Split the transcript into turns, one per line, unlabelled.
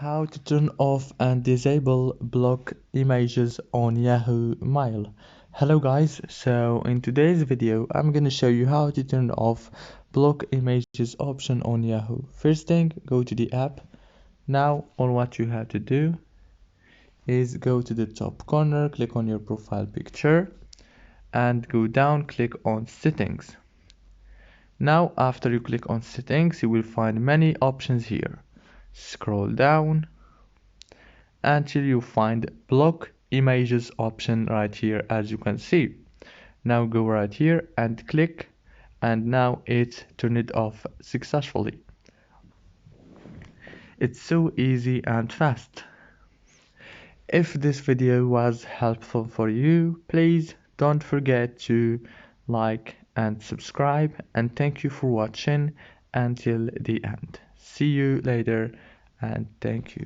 How to turn off and disable block images on Yahoo Mail. Hello guys, so in today's video I'm gonna show you how to turn off block images option on Yahoo. First thing, go to the app. Now all what you have to do is go to the top corner, click on your profile picture and go down, click on settings. Now after you click on settings, you will find many options here. Scroll down until you find block images option right here, as you can see. Now go right here and click, and now it's turned it off successfully. It's so easy and fast. If this video was helpful for you, please don't forget to like and subscribe, and thank you for watching until the end. See you later and thank you.